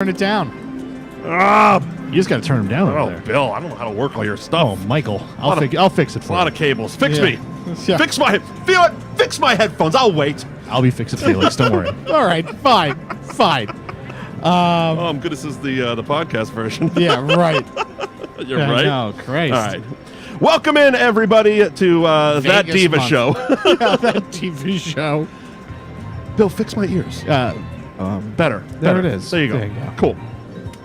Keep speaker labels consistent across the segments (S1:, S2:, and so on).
S1: Turn it down. You just got to turn them down over there.
S2: Bill, I don't know how to work all your stuff.
S1: Oh, Michael, I'll fix it for you.
S2: A lot of cables. Fix me.
S1: Yeah.
S2: Fix my Fix my headphones. I'll wait.
S1: I'll be fixing Felix. Don't worry. All right, fine.
S2: Oh, I'm good. This is the podcast version.
S1: Yeah, right.
S2: You're right.
S1: No, Christ.
S2: All right. Welcome in, everybody, to That Diva
S1: month.
S2: Show.
S1: Yeah, that TV show.
S2: Bill, fix my ears. Better.
S1: There it is.
S2: There you go.
S1: There you go.
S2: Cool.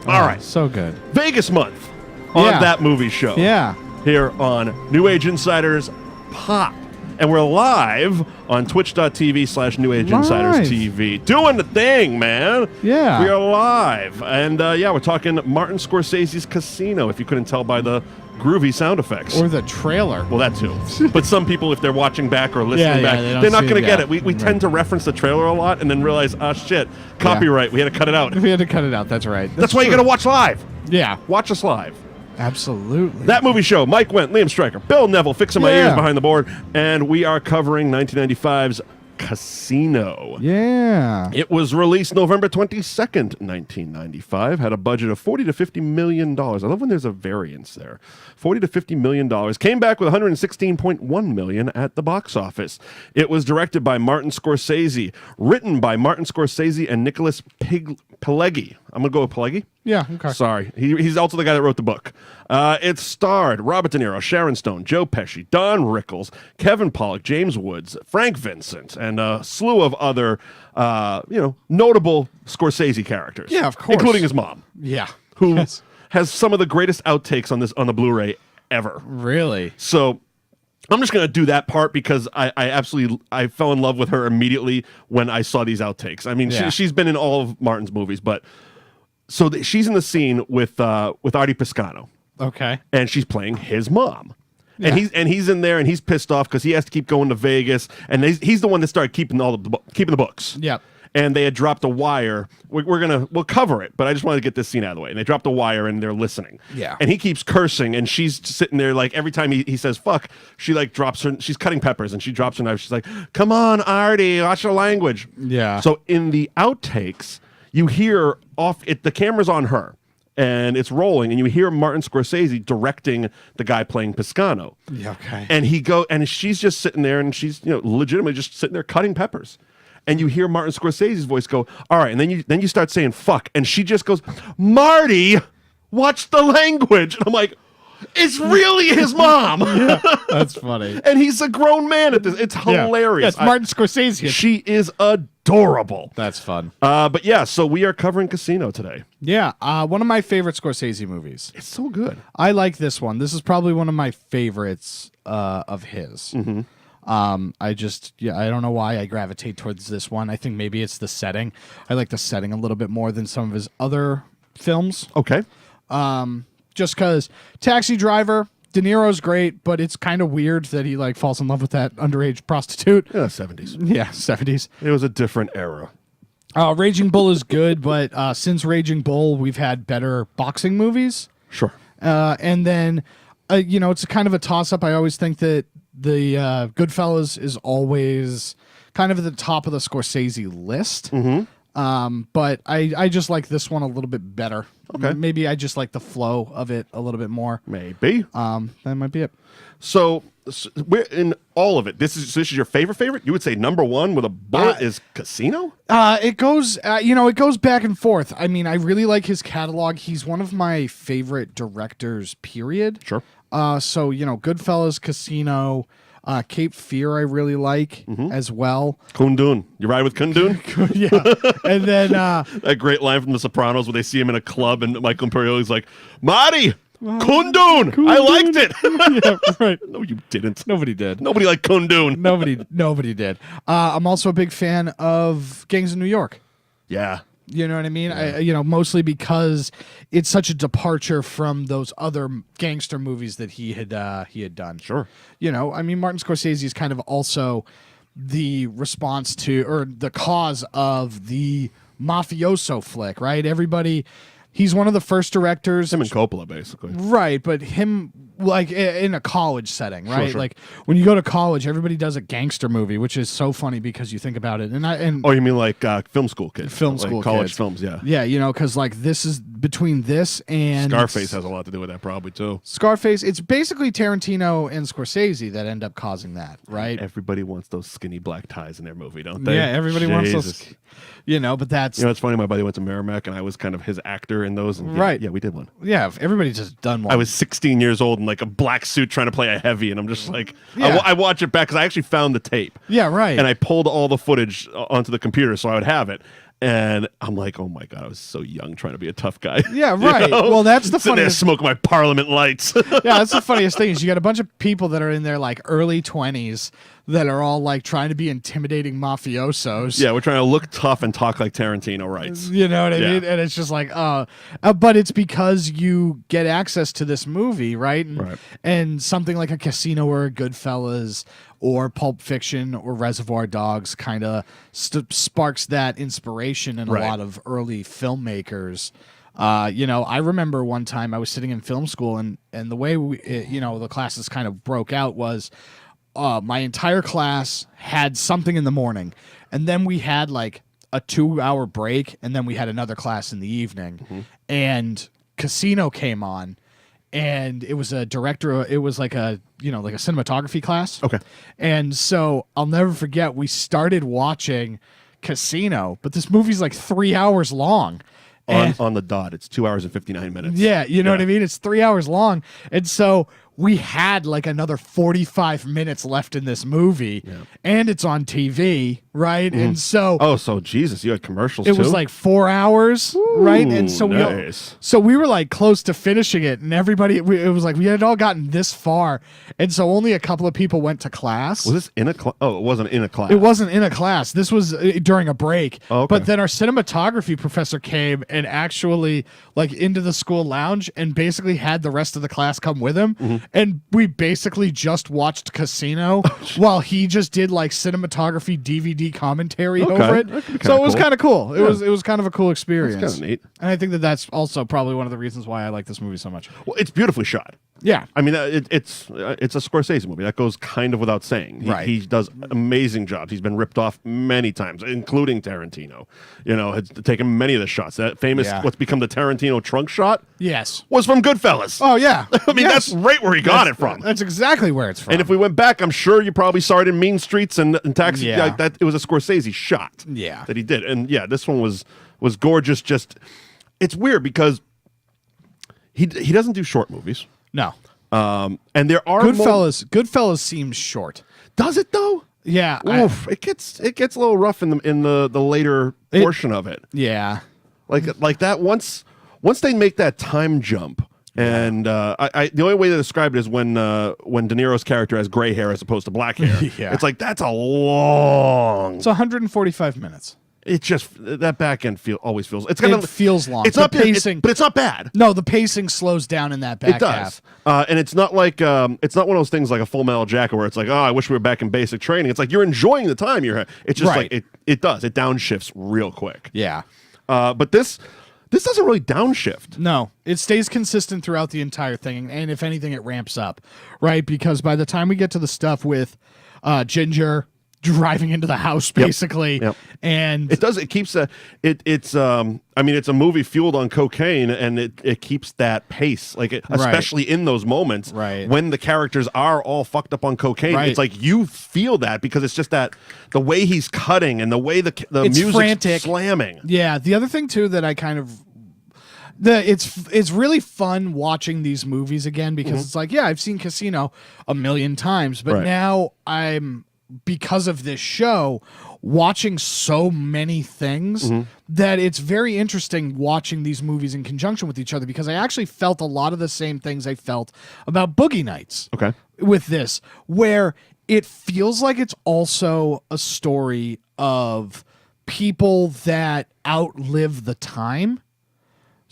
S2: All right.
S1: So good.
S2: Vegas month on
S1: Yeah.
S2: That Movie Show.
S1: Yeah.
S2: Here on New Age Insiders Pop. And we're live on twitch.tv/New Age Insiders TV. Doing the thing, man.
S1: Yeah.
S2: We are live. And we're talking Martin Scorsese's Casino, if you couldn't tell by the groovy sound effects.
S1: Or the trailer.
S2: Well, that too. But some people, if they're watching back or listening back, they're not going to get it. We tend to reference the trailer a lot and then realize, shit, copyright. We had to cut it out.
S1: We had to cut it out. That's right.
S2: That's why you got to watch live.
S1: Yeah.
S2: Watch us live.
S1: Absolutely.
S2: That Movie Show. Mike Wendt, Liam Stryker, Bill Neville, fixing my ears behind the board, and we are covering 1995's Casino.
S1: Yeah.
S2: It was released November 22nd, 1995. Had a budget of $40 to $50 million. I love when there's a variance there. $40 to $50 million. Came back with $116.1 million at the box office. It was directed by Martin Scorsese, written by Martin Scorsese and Nicholas Pileggi. I'm going to go with Pileggi.
S1: Yeah, okay.
S2: Sorry. He's also the guy that wrote the book. It starred Robert De Niro, Sharon Stone, Joe Pesci, Don Rickles, Kevin Pollak, James Woods, Frank Vincent, and a slew of other, notable Scorsese characters.
S1: Yeah, of course.
S2: Including his mom.
S1: Yeah.
S2: Who has some of the greatest outtakes on the Blu-ray ever.
S1: Really?
S2: So I'm just going to do that part because I fell in love with her immediately when I saw these outtakes. I mean, she's been in all of Martin's movies, but so she's in the scene with Artie Piscano.
S1: Okay.
S2: And she's playing his mom.
S1: Yeah.
S2: And he's in there and he's pissed off because he has to keep going to Vegas, and he's the one that started keeping the books.
S1: Yep.
S2: And they had dropped a wire. We'll cover it, but I just wanted to get this scene out of the way. And they dropped a wire and they're listening. Yeah. And he keeps cursing, and she's sitting there like every time he says fuck, she like drops her. She's cutting peppers and she drops her knife. She's like, "Come on, Artie, watch your language."
S1: Yeah.
S2: So in the outtakes, you hear the camera's on her. And it's rolling, and you hear Martin Scorsese directing the guy playing Piscano.
S1: Yeah, okay.
S2: And she's just sitting there, and she's legitimately just sitting there cutting peppers. And you hear Martin Scorsese's voice go, "All right," and then you start saying "fuck," and she just goes, "Marty, watch the language." And I'm like, it's really his mom.
S1: Yeah, that's funny.
S2: And he's a grown man at this. It's hilarious.
S1: Yeah, it's Martin Scorsese.
S2: She is adorable.
S1: That's fun.
S2: But yeah, so we are covering Casino today.
S1: Yeah, one of my favorite Scorsese movies.
S2: It's so good.
S1: I like this one. This is probably one of my favorites of his. Mm-hmm. I don't know why I gravitate towards this one. I think maybe it's the setting. I like the setting a little bit more than some of his other films.
S2: Okay.
S1: Just because Taxi Driver, De Niro's great, but it's kind of weird that he like falls in love with that underage prostitute.
S2: Yeah, 70s.
S1: Yeah, 70s.
S2: It was a different era.
S1: Raging Bull is good, but since Raging Bull, we've had better boxing movies.
S2: Sure.
S1: And then, it's kind of a toss-up. I always think that the Goodfellas is always kind of at the top of the Scorsese list. Mm-hmm. But I just like this one a little bit better. Okay. Maybe I just like the flow of it a little bit more.
S2: Maybe.
S1: That might be it.
S2: So we're in all of it. This is your favorite? You would say number one with a bullet is Casino?
S1: It goes, it goes back and forth. I mean, I really like his catalog. He's one of my favorite directors, period. Sure. So, Goodfellas, Casino, Cape Fear I really like as well.
S2: Kundun. You ride with Kundun?
S1: Yeah. And then...
S2: that great line from The Sopranos where they see him in a club and Michael Imperioli's like, "Marty! Kundun! I liked it!"
S1: Yeah, right.
S2: No, you didn't.
S1: Nobody did.
S2: Nobody liked Kundun.
S1: Nobody did. I'm also a big fan of Gangs of New York.
S2: Yeah.
S1: You know what I mean? Yeah. Mostly because it's such a departure from those other gangster movies that he had done. Sure. Martin Scorsese is kind of also the response to, or the cause of the mafioso flick, right? He's one of the first directors.
S2: Him and Coppola, basically.
S1: Right, but him like in a college setting, right?
S2: Sure.
S1: Like when you go to college, everybody does a gangster movie, which is so funny because you think about it. And
S2: oh, you mean like film school kids?
S1: Film
S2: like
S1: school
S2: college
S1: kids.
S2: films, yeah.
S1: Yeah, you know, because like this is between this and
S2: Scarface has a lot to do with that, probably too.
S1: Scarface. It's basically Tarantino and Scorsese that end up causing that, right?
S2: Everybody wants those skinny black ties in their movie, don't they?
S1: Yeah, everybody wants those. You know, but that's
S2: it's funny. My buddy went to Merrimack, and I was kind of his actor in those. And
S1: right.
S2: Yeah, we did one.
S1: Yeah, everybody's just done one.
S2: I was 16 years old in like a black suit trying to play a heavy, and I'm just like,
S1: Yeah.
S2: I watch it back because I actually found the tape.
S1: Yeah, right.
S2: And I pulled all the footage onto the computer so I would have it. And I'm like, oh my God, I was so young trying to be a tough guy.
S1: Yeah, right. Well, that's the
S2: Sitting there
S1: funniest.
S2: smoking my Parliament lights.
S1: Yeah, that's the funniest thing is you got a bunch of people that are in their like early 20s that are all like trying to be intimidating mafiosos.
S2: Yeah, we're trying to look tough and talk like Tarantino writes.
S1: You know what I mean? And it's just like, but it's because you get access to this movie, right? And something like a Casino or a Goodfellas or Pulp Fiction or Reservoir Dogs kind of sparks that inspiration in a lot of early filmmakers. You know, I remember one time I was sitting in film school and the way the classes kind of broke out was my entire class had something in the morning, and then we had like a 2-hour break, and then we had another class in the evening, and Casino came on, and it was a director. It was like a like a cinematography class.
S2: Okay,
S1: and so I'll never forget. We started watching Casino, but this movie's like 3 hours long.
S2: On the dot, it's 2 hours and 59 minutes.
S1: Yeah, you know what I mean? It's 3 hours long. And so we had like another 45 minutes left in this movie, and it's on TV, right? And so
S2: so Jesus, you had commercials
S1: it
S2: too?
S1: was like 4 hours, right? And so
S2: nice.
S1: we were like close to finishing it, and everybody it was like we had all gotten this far, and so only a couple of people went to class.
S2: Was this in a class? Oh, it wasn't in a class.
S1: It wasn't in a class. This was during a break.
S2: Oh, okay.
S1: But then our cinematography professor came and actually like into the school lounge and basically had the rest of the class come with him. And we basically just watched Casino while he just did like cinematography DVD commentary over it. So it was kind of cool. It was kind of a cool experience.
S2: That's kind of neat.
S1: And I think that's also probably one of the reasons why I like this movie so much.
S2: Well, it's beautifully shot.
S1: Yeah.
S2: I mean, it's a Scorsese movie. That goes kind of without saying. He does amazing jobs. He's been ripped off many times, including Tarantino. You know, has taken many of the shots. That famous, what's become the Tarantino trunk shot, was from Goodfellas.
S1: Oh, yeah.
S2: I mean, that's right where he got it from.
S1: That's exactly where it's from.
S2: And if we went back, I'm sure you probably saw it in Mean Streets and Taxi.
S1: Yeah.
S2: Like that, it was a Scorsese shot.
S1: Yeah.
S2: That he did. And yeah, this one was gorgeous. Just, it's weird because he doesn't do short movies.
S1: No.
S2: And there are
S1: Goodfellas seems short.
S2: Does it though?
S1: Yeah.
S2: Oof, it gets a little rough in the later portion of it.
S1: Yeah.
S2: Like that once they make that time jump. And the only way to describe it is when De Niro's character has gray hair as opposed to black hair. It's like that's a long.
S1: It's 145 minutes.
S2: It just that back end always feels
S1: It feels long.
S2: It's not pacing, but it's not bad.
S1: No, the pacing slows down in that back half.
S2: And it's not like it's not one of those things like a Full Metal Jacket where it's like, oh, I wish we were back in basic training. It's like you're enjoying the time you're. It's just like it downshifts real quick.
S1: Yeah.
S2: But this doesn't really downshift.
S1: No, it stays consistent throughout the entire thing, and if anything, it ramps up, right? Because by the time we get to the stuff with Ginger driving into the house, basically, and
S2: it keeps it's I mean, it's a movie fueled on cocaine, and it keeps that pace, like especially in those moments when the characters are all fucked up on cocaine. It's like you feel that because it's just that the way he's cutting and the way the music's slamming.
S1: Yeah, the other thing too that I kind of it's really fun watching these movies again because it's like, yeah, I've seen Casino a million times, but now I'm, because of this show, watching so many things that it's very interesting watching these movies in conjunction with each other, because I actually felt a lot of the same things I felt about Boogie Nights with this, where it feels like it's also a story of people that outlive the time.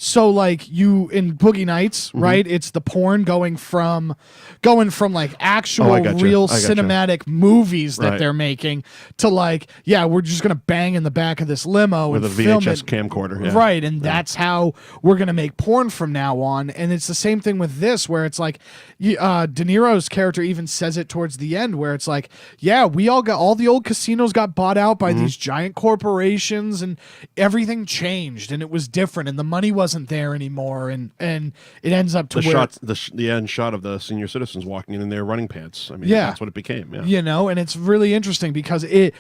S1: So like you in Boogie Nights, right? It's the porn going from like actual real cinematic movies that they're making to like, yeah, we're just gonna bang in the back of this limo
S2: with
S1: and
S2: a
S1: film
S2: VHS
S1: it.
S2: camcorder,
S1: Right? And that's how we're gonna make porn from now on. And it's the same thing with this, where it's like, De Niro's character even says it towards the end, where it's like, yeah, we all the old casinos got bought out by these giant corporations, and everything changed, and it was different, and the money wasn't there anymore, and it ends up to
S2: the end shot of the senior citizens walking in their running pants. I mean, that's what it became. Yeah.
S1: You know, and it's really interesting because I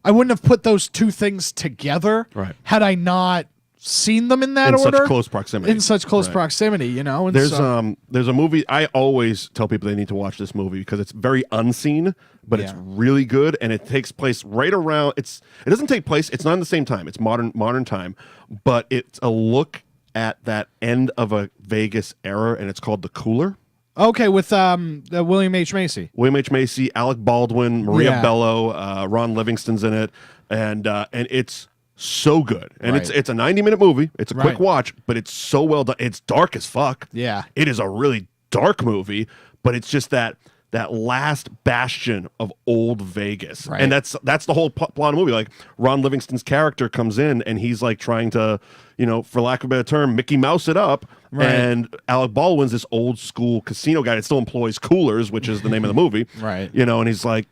S1: wouldn't have put those two things together had I not seen them in that order.
S2: Such close proximity.
S1: In such close proximity, you know. And
S2: there's a movie I always tell people they need to watch this movie because it's very unseen, but it's really good, and it takes place right around. It doesn't take place. It's not in the same time. It's modern time, but it's a look at that end of a Vegas era, and it's called The Cooler.
S1: Okay, with William H. Macy.
S2: William H. Macy, Alec Baldwin, Maria Bello, Ron Livingston's in it, and it's so good. And it's a 90-minute movie. It's a quick watch, but it's so well done. It's dark as fuck.
S1: Yeah.
S2: It is a really dark movie, but it's just that last bastion of old Vegas. And that's the whole plot of the movie. Like, Ron Livingston's character comes in, and he's like trying to, for lack of a better term, Mickey Mouse it up. And Alec Baldwin's this old school casino guy that still employs coolers, which is the name of the movie. And he's like,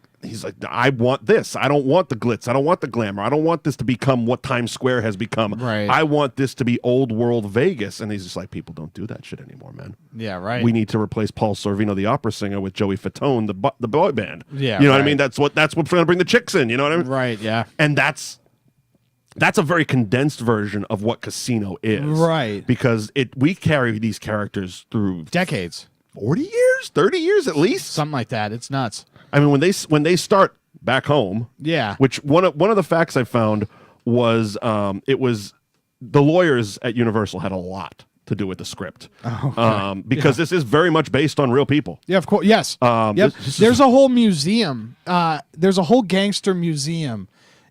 S2: I want this. I don't want the glitz. I don't want the glamour. I don't want this to become what Times Square has become. I want this to be old world Vegas. And he's just like, people don't do that shit anymore, man.
S1: Yeah, right.
S2: We need to replace Paul Sorvino, the opera singer, with Joey Fatone, the boy band.
S1: Yeah,
S2: you know what I mean? That's what's going to bring the chicks in. You know what I mean?
S1: Right. Yeah.
S2: And that's a very condensed version of what Casino is.
S1: Right.
S2: Because we carry these characters through
S1: decades. 40
S2: years, 30 years at least,
S1: something like that. It's nuts.
S2: I mean, when they start back home, which one of the facts I found was it was the lawyers at Universal had a lot to do with the script, because this is very much based on real people.
S1: Yeah, of course. Yes. There's a whole museum. There's a whole gangster museum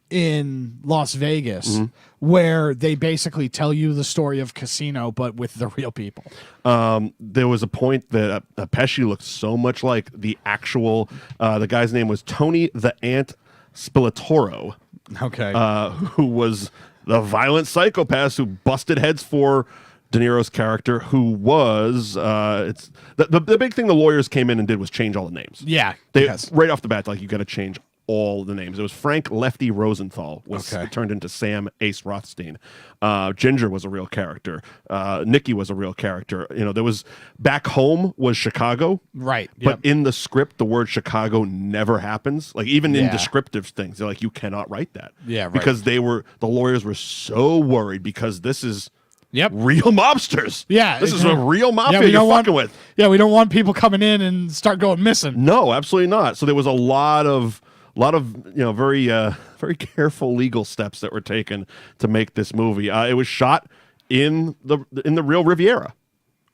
S1: in Las Vegas where they basically tell you the story of Casino, but with the real people.
S2: There was a point that Pesci looked so much like the actual, the guy's name was Tony the Ant Spilatoro.
S1: Okay.
S2: Who was the violent psychopath who busted heads for De Niro's character, who was the big thing the lawyers came in and did was change all the names.
S1: Yeah.
S2: Right off the bat, like, you got to change all the names. It was Frank Lefty Rosenthal turned into Sam Ace Rothstein. Ginger was a real character. Nicky was a real character. There was back home was Chicago.
S1: Right.
S2: But in the script, the word Chicago never happens. Like, even in descriptive things, they're like, you cannot write that.
S1: Yeah. Right.
S2: Because the lawyers were so worried because this is real mobsters.
S1: Yeah.
S2: This is a real mafia you're fucking with.
S1: Yeah, we don't want people coming in and start going missing.
S2: No, absolutely not. So there was a lot of very very careful legal steps that were taken to make this movie. It was shot in the real Riviera.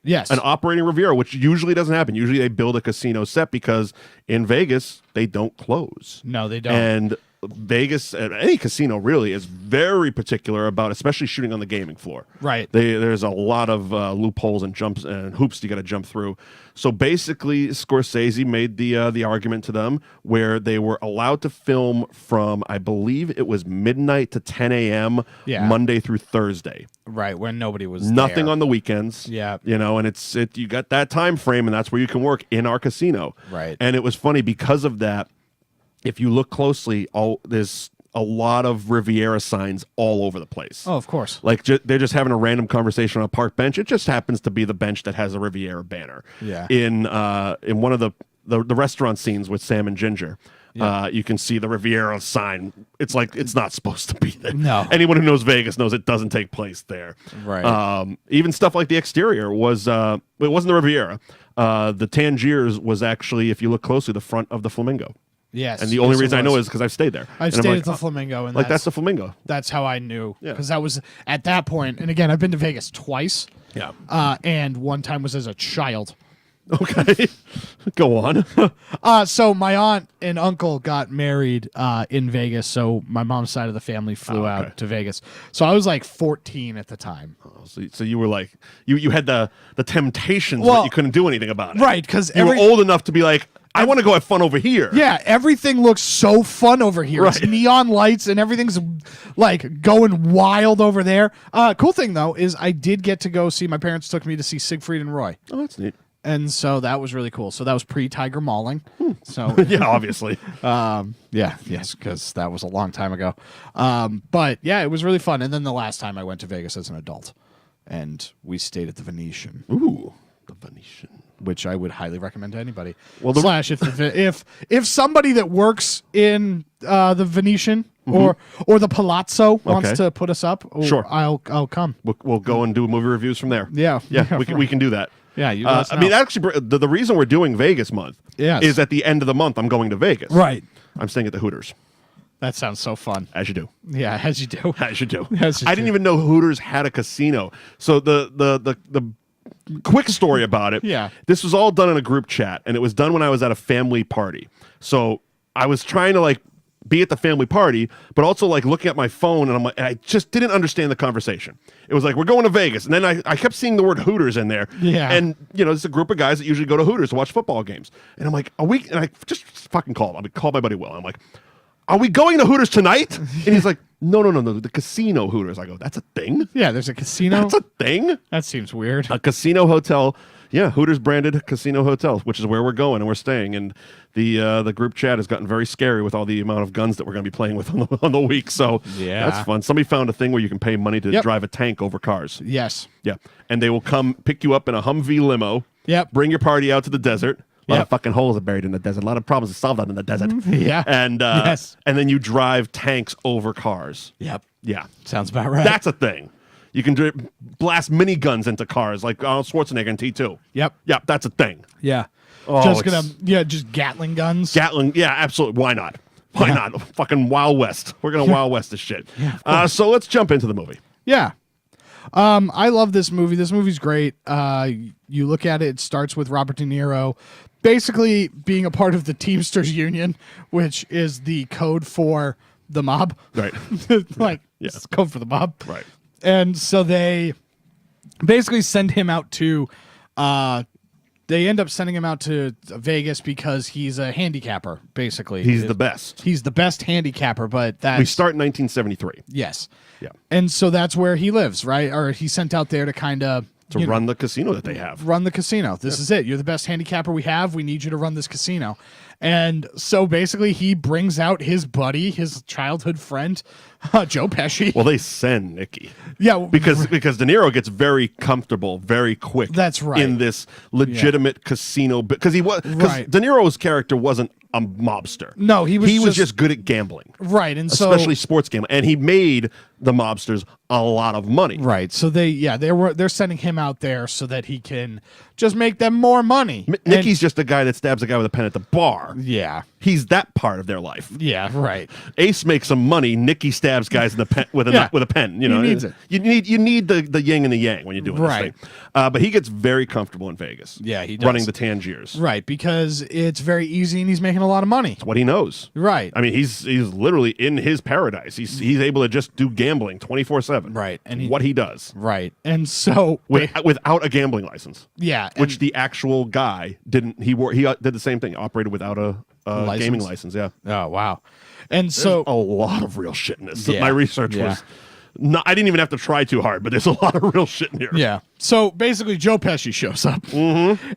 S1: Yes.
S2: An operating Riviera, which usually doesn't happen. Usually they build a casino set because in Vegas they don't close.
S1: No, they don't.
S2: And Vegas, any casino really, is very particular about, especially shooting on the gaming floor.
S1: Right.
S2: There's a lot of loopholes and jumps and hoops you got to jump through. So basically, Scorsese made the argument to them where they were allowed to film from, I believe it was midnight to 10 a.m. Monday through Thursday.
S1: Right, when nobody was
S2: nothing
S1: there.
S2: On the weekends.
S1: Yeah.
S2: And you got that time frame, and that's where you can work in our casino.
S1: Right.
S2: And it was funny because of that. If you look closely, there's a lot of Riviera signs all over the place.
S1: Oh, of course.
S2: Like, they're just having a random conversation on a park bench. It just happens to be the bench that has a Riviera banner.
S1: Yeah.
S2: In one of the restaurant scenes with Sam and Ginger, you can see the Riviera sign. It's like it's not supposed to be there.
S1: No.
S2: Anyone who knows Vegas knows it doesn't take place there.
S1: Right.
S2: Even stuff like the exterior was it wasn't the Riviera. The Tangiers was actually, if you look closely, the front of the Flamingo.
S1: Yes.
S2: And the only reason I know is because I've stayed there.
S1: I've stayed at the Flamingo. And
S2: that's the Flamingo.
S1: That's how I knew. Because that was, at that point, and again, I've been to Vegas twice.
S2: Yeah.
S1: And one time was as a child.
S2: Okay. Go on.
S1: So my aunt and uncle got married in Vegas, so my mom's side of the family flew out to Vegas. So I was like 14 at the time.
S2: Oh, so you were like, you had the temptations, but you couldn't do anything about it.
S1: Right, because
S2: you were old enough to be like, I want to go have fun over here.
S1: Yeah, everything looks so fun over here.
S2: Right.
S1: It's neon lights and everything's like going wild over there. Cool thing though is I did get to go see. My parents took me to see Siegfried and Roy.
S2: Oh, that's neat.
S1: And so that was really cool. So that was pre-Tiger Mauling. So
S2: yeah, obviously.
S1: Yes, because that was a long time ago. But yeah, it was really fun. And then the last time I went to Vegas as an adult, and we stayed at the Venetian.
S2: Ooh, the Venetian,
S1: which I would highly recommend to anybody.
S2: Well,
S1: slash if somebody that works in the Venetian or the Palazzo wants to put us up,
S2: sure,
S1: I'll come.
S2: We'll go and do movie reviews from there.
S1: Yeah,
S2: we can do that.
S1: Yeah,
S2: I mean, actually, the reason we're doing Vegas month is at the end of the month. I'm going to Vegas.
S1: Right.
S2: I'm staying at the Hooters.
S1: That sounds so fun.
S2: As you do.
S1: Yeah, as you do.
S2: As you do.
S1: As you
S2: I didn't even know Hooters had a casino. So the quick story about it.
S1: Yeah.
S2: This was all done in a group chat, and it was done when I was at a family party. So I was trying to be at the family party, but also looking at my phone, and I'm like, I just didn't understand the conversation. It was like, we're going to Vegas, and then I kept seeing the word Hooters in there.
S1: Yeah.
S2: And there's a group of guys that usually go to Hooters to watch football games, and I'm like, and I just fucking called. I called my buddy Will. I'm like, are we going to Hooters tonight? And he's like, no, the casino Hooters. I go, that's a thing?
S1: Yeah, there's a casino.
S2: That's a thing?
S1: That seems weird.
S2: A casino hotel. Yeah, Hooters branded casino hotel, which is where we're going and we're staying. And the group chat has gotten very scary with all the amount of guns that we're going to be playing with on the week. So
S1: yeah,
S2: that's fun. Somebody found a thing where you can pay money to drive a tank over cars.
S1: Yes.
S2: Yeah, and they will come pick you up in a Humvee limo.
S1: Yep.
S2: Bring your party out to the desert. A lot of fucking holes are buried in the desert. A lot of problems are solved out in the desert.
S1: Yeah.
S2: And
S1: yes.
S2: And then you drive tanks over cars.
S1: Yep.
S2: Yeah.
S1: Sounds about right.
S2: That's a thing. You can blast miniguns into cars like Arnold Schwarzenegger in T2.
S1: Yep.
S2: Yep, that's a thing.
S1: Yeah.
S2: Oh,
S1: just Gatling guns.
S2: Gatling, yeah, absolutely. Why not? Why not? Fucking Wild West. We're going to Wild West this shit.
S1: Yeah,
S2: so let's jump into the movie.
S1: Yeah. I love this movie. This movie's great. You look at it, it starts with Robert De Niro basically being a part of the Teamsters Union, which is the code for the mob.
S2: Right.
S1: It's code for the mob.
S2: Right.
S1: And so they basically send him out to they end up sending him out to Vegas because he's a handicapper, basically.
S2: He's the best.
S1: He's the best handicapper, but that's...
S2: We start in 1973.
S1: Yes.
S2: Yeah.
S1: And so that's where he lives, right? Or he's sent out there to kind of...
S2: To run the casino that they have.
S1: Run the casino. This is it. You're the best handicapper we have. We need you to run this casino. And so basically he brings out his buddy, his childhood friend, Joe Pesci.
S2: Well, they send Nicky.
S1: Yeah.
S2: Because De Niro gets very comfortable very quick.
S1: That's right.
S2: In this legitimate casino. Because De Niro's character wasn't a mobster.
S1: No, he was
S2: just good at gambling.
S1: Right. And
S2: especially sports gambling. And he made the mobsters a lot of money.
S1: Right. So they're sending him out there so that he can just make them more money.
S2: Nicky's just a guy that stabs a guy with a pen at the bar.
S1: Yeah.
S2: He's that part of their life.
S1: Yeah, right.
S2: Ace makes some money. Nicky stabs guys in the pen with a pen. You know,
S1: he needs it.
S2: You need the yin and the yang when you're doing this thing. But he gets very comfortable in Vegas.
S1: Yeah, he does.
S2: Running the Tangiers.
S1: Right, because it's very easy and he's making a lot of money.
S2: It's what he knows.
S1: Right.
S2: I mean, he's literally in his paradise. He's able to just do gambling 24/7.
S1: Right, and
S2: what he does.
S1: Right, and so
S2: without a gambling license.
S1: Yeah,
S2: which the actual guy didn't. He did the same thing. Operated without a gaming license. Yeah.
S1: Oh wow. And so
S2: a lot of real shit in this. Yeah. My research was. I didn't even have to try too hard, but there's a lot of real shit in here.
S1: Yeah. So basically, Joe Pesci shows up,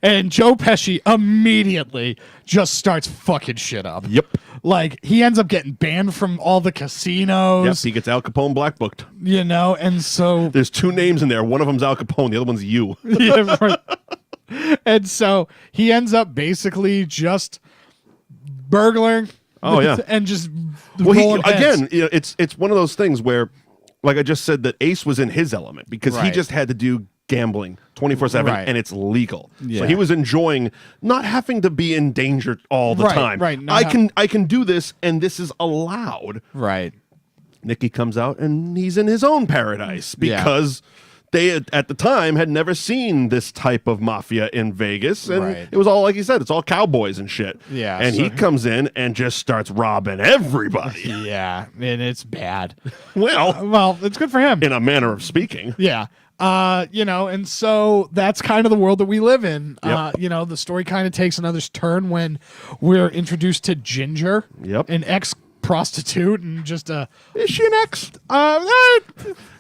S1: and Joe Pesci immediately just starts fucking shit up.
S2: Yep.
S1: Like he ends up getting banned from all the casinos.
S2: Yep. He gets Al Capone black booked.
S1: You know, and so
S2: there's two names in there. One of them's Al Capone. The other one's you.
S1: Yeah. Right. And so he ends up basically just burgling.
S2: Oh yeah.
S1: And just
S2: again, it's one of those things where. Like I just said, that Ace was in his element because he just had to do gambling 24/7 and it's legal. Yeah. So he was enjoying not having to be in danger all the time.
S1: Right.
S2: I can do this and this is allowed.
S1: Right.
S2: Nicky comes out and he's in his own paradise because they at the time had never seen this type of mafia in Vegas, and
S1: Right.
S2: it was all, like you said, it's all cowboys and shit.
S1: Yeah,
S2: and
S1: so-
S2: he comes in and just starts robbing everybody.
S1: Yeah, and it's bad.
S2: Well,
S1: It's good for him.
S2: in a manner of speaking.
S1: Yeah. And so that's kind of the world that we live in.
S2: Yep.
S1: The story kind of takes another turn when we're introduced to Ginger,
S2: Yep.
S1: an ex-prostitute, and just
S2: Is she an ex?
S1: eh,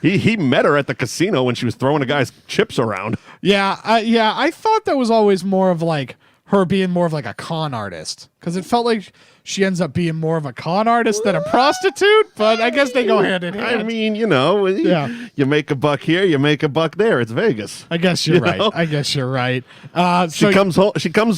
S2: He met her at the casino when she was throwing a guy's chips around.
S1: I thought that was always more of like her being more of like a con artist, because it felt like she ends up being more of a con artist than a prostitute, but I guess they go hand in hand.
S2: I mean,
S1: Yeah.
S2: you make a buck here, you make a buck there. It's Vegas.
S1: I guess you're right.
S2: know?
S1: I guess you're right.
S2: She comes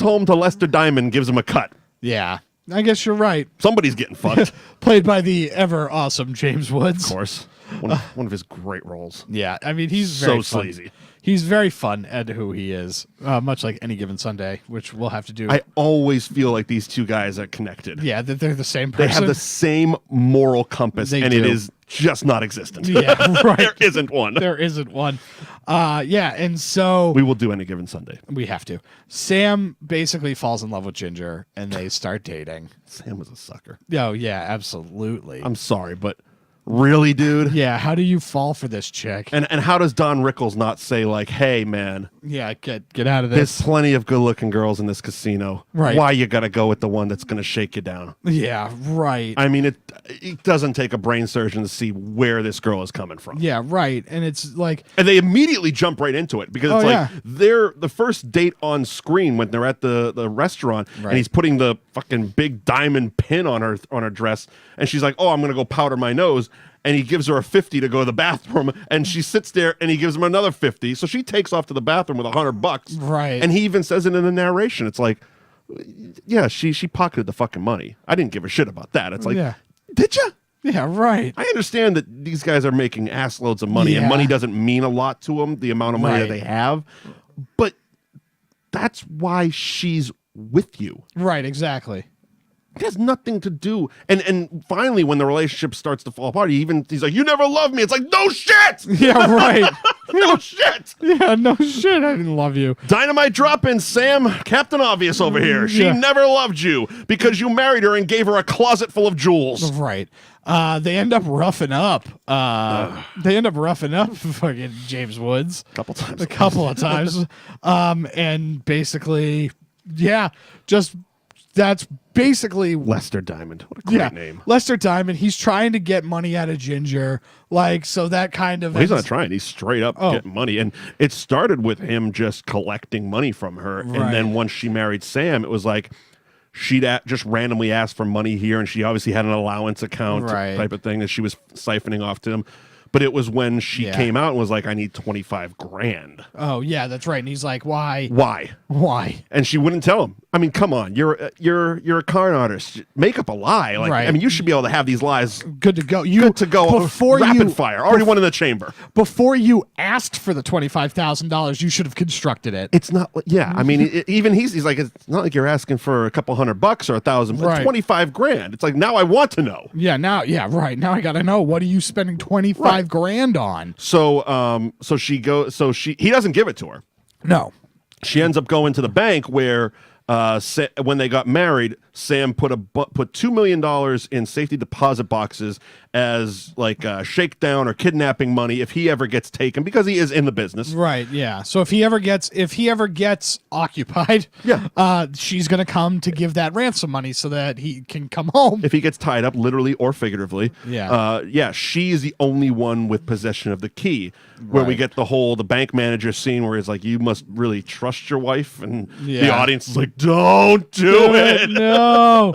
S2: home to Lester Diamond, gives him a cut.
S1: Yeah, I guess you're right.
S2: Somebody's getting fucked.
S1: Played by the ever awesome James Woods.
S2: Of course. One of his great roles.
S1: Yeah, I mean, he's
S2: So
S1: very fun.
S2: sleazy.
S1: He's very fun at who he is, much like Any Given Sunday, which we'll have to do.
S2: I always feel like these two guys are connected.
S1: Yeah, that they're the same
S2: They
S1: person.
S2: have the same moral compass,
S1: They
S2: and
S1: do.
S2: it is just not existent.
S1: Yeah, right.
S2: There isn't one.
S1: There isn't one. And so
S2: We will do Any Given Sunday.
S1: we have to. Sam basically falls in love with Ginger, and they start dating.
S2: Sam was a sucker.
S1: Oh, yeah, absolutely.
S2: I'm sorry, but really, dude?
S1: Yeah, how do you fall for this chick?
S2: And how does Don Rickles not say, like, hey, man,
S1: Yeah, get out of
S2: there's
S1: this.
S2: plenty of good-looking girls in this casino.
S1: Right.
S2: Why you got to go with the one that's going to shake you down?
S1: Yeah, right.
S2: I mean, it doesn't take a brain surgeon to see where this girl is coming from.
S1: Yeah, right. And it's like,
S2: And they immediately jump right into it because it's
S1: Oh,
S2: like
S1: yeah.
S2: they're the first date on screen when they're at the restaurant
S1: Right.
S2: and he's putting the fucking big diamond pin on her dress and she's like, "Oh, I'm gonna go powder my nose." And he gives her a 50 to go to the bathroom, and she sits there, and he gives him another 50. So she takes off to the bathroom with $100.
S1: Right.
S2: And he even says it in the narration. It's like, yeah, she pocketed the fucking money. I didn't give a shit about that. It's like,
S1: Yeah.
S2: did you?
S1: yeah, right.
S2: I understand that these guys are making ass loads of money, and
S1: Yeah.
S2: money doesn't mean a lot to them, the amount of money that
S1: Right.
S2: they have. But that's why she's with you.
S1: Right, exactly.
S2: It has nothing to do. And finally, when the relationship starts to fall apart, he's like, "You never loved me." It's like, no shit,
S1: Yeah, right.
S2: no shit.
S1: Yeah, no shit. I didn't love you.
S2: Dynamite drop in, Sam. Captain Obvious over here. She
S1: Yeah.
S2: never loved you because you married her and gave her a closet full of jewels.
S1: Right. They end up roughing up. Fucking James Woods
S2: Couple times.
S1: a couple of times. And basically, yeah, just that's basically
S2: Lester Diamond. What a great name.
S1: Lester Diamond. He's trying to get money out of Ginger, like so that kind of.
S2: Well, he's not trying. He's straight up
S1: Oh.
S2: getting money. And it started with him just collecting money from her.
S1: Right.
S2: And then once she married Sam, it was like she'd just randomly ask for money here. And she obviously had an allowance account
S1: Right.
S2: type of thing that she was siphoning off to him. But it was when she
S1: Yeah.
S2: came out and was like, "I need 25 grand.
S1: Oh yeah, that's right. And he's like, "Why?
S2: Why?"
S1: Why?"
S2: And she wouldn't tell him. I mean, come on, you're a con artist. Make up a lie. Like,
S1: Right.
S2: I mean, you should be able to have these lies
S1: Good to go. You
S2: good to go
S1: before
S2: rapid
S1: you
S2: fire. Already one in the chamber.
S1: before you asked for the $25,000. You should have constructed it.
S2: It's not. Yeah, I mean, even he's like, it's not like you're asking for a couple $100 or $1,000, but
S1: Right.
S2: 25 grand. It's like, now I want to know.
S1: Yeah, right. Now I got to know, what are you spending 25 grand on?
S2: So, he doesn't give it to her.
S1: No.
S2: She ends up going to the bank where, when they got married, Sam put $2 million in safety deposit boxes as like shakedown or kidnapping money if he ever gets taken, because he is in the business.
S1: Right, yeah. So if he ever gets occupied,
S2: Yeah.
S1: she's going to come to give that ransom money so that he can come home.
S2: If he gets tied up, literally or figuratively,
S1: Yeah.
S2: she is the only one with possession of the key. Where we
S1: Right.
S2: get the bank manager scene where he's like, "You must really trust your wife," and the
S1: Yeah.
S2: audience is like, "Don't do it.
S1: No.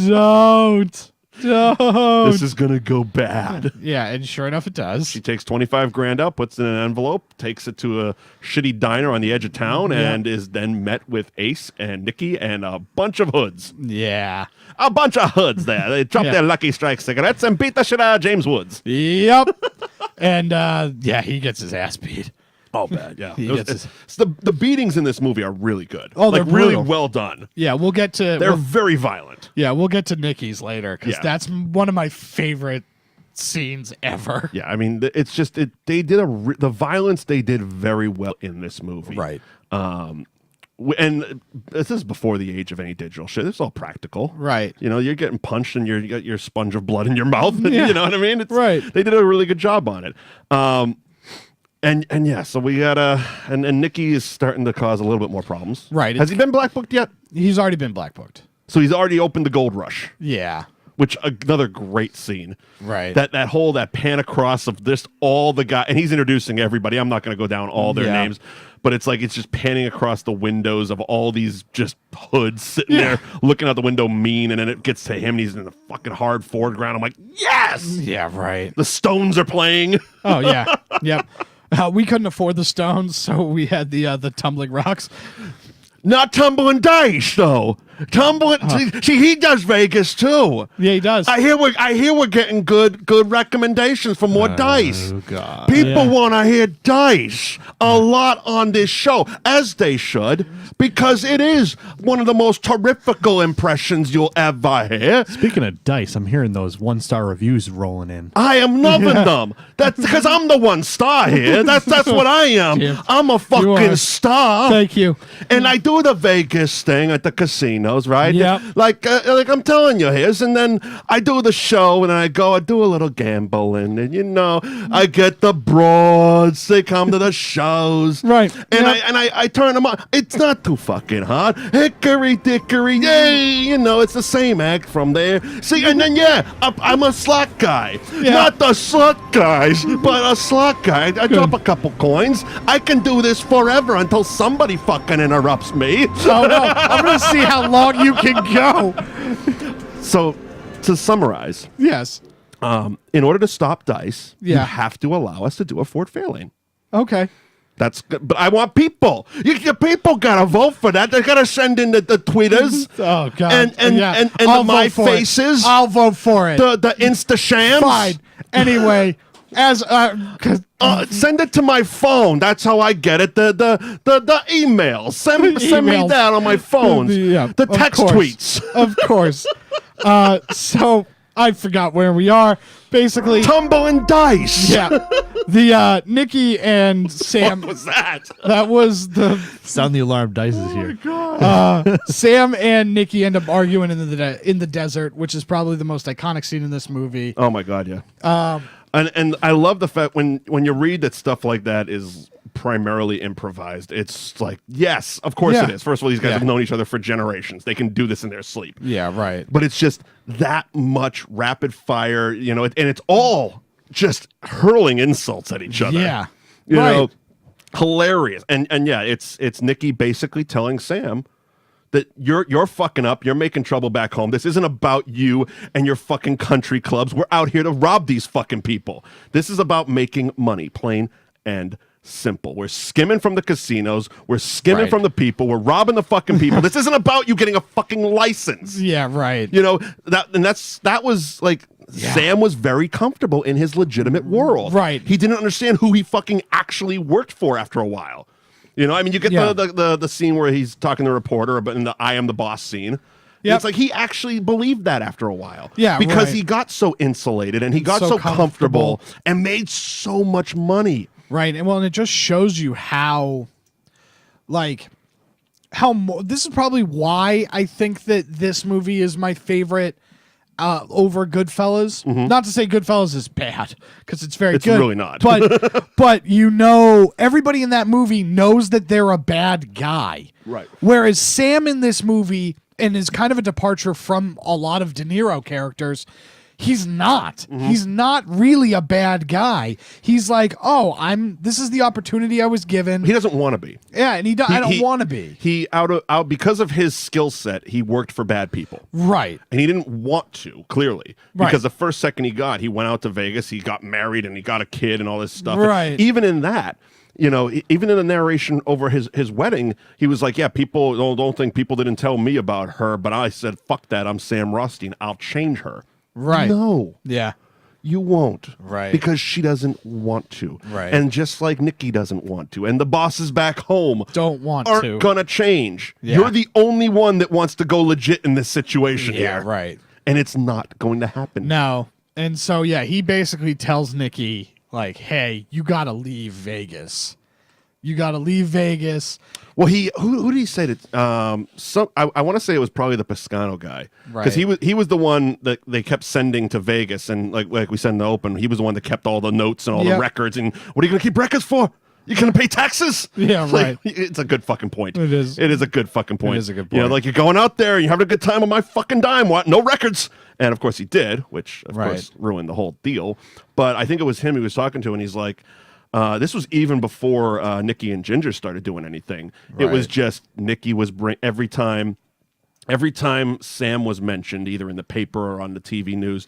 S1: Don't.
S2: This is gonna go bad."
S1: Yeah, and sure enough it does.
S2: She takes 25 grand out, puts it in an envelope, takes it to a shitty diner on the edge of town, and is then met with Ace and Nicky and a bunch of hoods.
S1: Yeah.
S2: A bunch of hoods there. They drop
S1: Yeah.
S2: their Lucky Strike cigarettes and beat the shit out of James Woods.
S1: Yep. And he gets his ass beat.
S2: Oh, bad, yeah.
S1: He
S2: It was-
S1: gets
S2: it's the beatings in this movie are really good.
S1: Oh, they're
S2: like really
S1: brutal.
S2: well done.
S1: Yeah, we'll get to
S2: They're very violent.
S1: we'll get to Nicky's later, because
S2: Yeah.
S1: that's one of my favorite scenes ever.
S2: Yeah, I mean, it's just they did the violence they did very well in this movie.
S1: Right.
S2: And this is before the age of any digital shit. It's all practical.
S1: Right.
S2: You know, you're getting punched and you got your sponge of blood in your mouth.
S1: Yeah.
S2: You know what I mean?
S1: Right.
S2: They did a really good job on it. And yeah, so we got and Nicky is starting to cause a little bit more problems.
S1: Right.
S2: Has he been black booked yet?
S1: He's already been black booked.
S2: So he's already opened the gold rush.
S1: Yeah.
S2: Which another great scene.
S1: Right.
S2: That pan across of this all the guy, and he's introducing everybody. I'm not going to go down all their names, but it's just panning across the windows of all these just hoods sitting there looking out the window mean, and then it gets to him and he's in the fucking hard foreground. I'm like, yes!
S1: Yeah, right.
S2: The Stones are playing.
S1: Oh yeah. Yep. We couldn't afford the Stones, so we had the tumbling rocks.
S2: Not tumbling dice though. Tumbling. See, he does Vegas too.
S1: Yeah, he does.
S2: I hear we're getting good recommendations for more dice.
S1: Oh God.
S2: People want to hear dice a lot on this show, as they should, because it is one of the most terrifical impressions you'll ever hear.
S3: Speaking of dice, I'm hearing those 1-star reviews rolling in.
S2: I am loving them. That's because I'm the 1 star here. That's what I am.
S1: Jim,
S2: I'm a fucking star.
S1: Thank you.
S2: And I do the Vegas thing at the casinos, right?
S1: Yep.
S2: Like I'm telling you, and then I do the show, and I do a little gambling, and I get the broads. They come to the shows,
S1: right?
S2: And I turn them on. It's not too fucking hard. Hickory dickory, yay! It's the same act from there. See, and then I'm a slot guy, not the slot guys, but a slot guy. I drop a couple coins. I can do this forever until somebody fucking interrupts me.
S1: Oh no! I'm gonna see how long you can go.
S2: So, to summarize,
S1: yes.
S2: In order to stop dice, you
S1: Yeah.
S2: have to allow us to do a Fort Fairlane.
S1: Okay.
S2: That's good, but I want people. Your people gotta vote for that. They gotta send in the tweeters.
S1: Oh God.
S2: And
S1: I'll
S2: the my
S1: vote for it.
S2: faces.
S1: I'll vote for it.
S2: The Insta shams.
S1: Fine. Anyway, as
S2: send it to my phone. That's how I get it. The email. Send me that on my phone. The text tweets.
S1: Of course. So I forgot where we are. Basically,
S2: tumbling dice.
S1: Yeah. The Nicky and Sam.
S2: What was that?
S1: That was the
S3: sound. The alarm dice is here.
S1: God. Sam and Nicky end up arguing in the desert, which is probably the most iconic scene in this movie.
S2: Oh my God, yeah. And I love the fact when you read that stuff like that is primarily improvised. It's like, yes, of course it is. First of all, these guys have known each other for generations. They can do this in their sleep.
S1: Yeah, right.
S2: But it's just that much rapid fire, and it's all just hurling insults at each other.
S1: Yeah.
S2: You know, hilarious. And yeah, it's Nicky basically telling Sam that you're fucking up, you're making trouble back home. This isn't about you and your fucking country clubs. We're out here to rob these fucking people. This is about making money, plain and simple. We're skimming from the casinos. We're skimming from the people. We're robbing the fucking people. This isn't about you getting a fucking license.
S1: Yeah, right.
S2: That was like Sam was very comfortable in his legitimate world.
S1: Right.
S2: He didn't understand who he fucking actually worked for after a while. I mean, you get the scene where he's talking to the reporter about in the I am the boss scene. Yeah, it's like he actually believed that after a while.
S1: Yeah,
S2: because he got so insulated and he got so comfortable and made so much money.
S1: Right, and it just shows you how this is probably why I think that this movie is my favorite over Goodfellas. Mm-hmm. Not to say Goodfellas is bad, because it's very good.
S2: It's really not.
S1: But everybody in that movie knows that they're a bad guy.
S2: Right.
S1: Whereas Sam in this movie, and is kind of a departure from a lot of De Niro characters, he's not. Mm-hmm. He's not really a bad guy. He's like, this is the opportunity I was given.
S2: He doesn't want to be.
S1: Yeah, and I don't want to be.
S2: He out because of his skill set, he worked for bad people.
S1: Right.
S2: And he didn't want to, clearly. Because the first second he got out to Vegas, he got married and he got a kid and all this stuff.
S1: Right.
S2: And even in that, even in the narration over his wedding, he was like, yeah, people don't think people didn't tell me about her, but I said, fuck that, I'm Sam Rothstein. I'll change her.
S1: Right.
S2: No.
S1: Yeah.
S2: You won't.
S1: Right.
S2: Because she doesn't want to.
S1: Right.
S2: And just like Nicky doesn't want to. And the bosses back home aren't gonna change. Yeah. You're the only one that wants to go legit in this situation here.
S1: Yeah, right.
S2: And it's not going to happen.
S1: No. And so, yeah, he basically tells Nicky, like, hey, you got to leave Vegas. You got to leave Vegas.
S2: Well, who did he say that? I want to say it was probably the Piscano guy, because he was the one that they kept sending to Vegas, and like we said in the open, he was the one that kept all the notes and all the records. And what are you going to keep records for? You gonna pay taxes?
S1: Yeah, right.
S2: It's a good fucking point.
S1: It is.
S2: It is a good fucking point.
S1: It is a good point.
S2: You know, like you're going out there and you're having a good time on my fucking dime. What? No records. And of course he did, which of course ruined the whole deal. But I think it was him he was talking to, and he's like, this was even before Nicky and Ginger started doing anything. It was just Nicky was every time Sam was mentioned, either in the paper or on the TV news,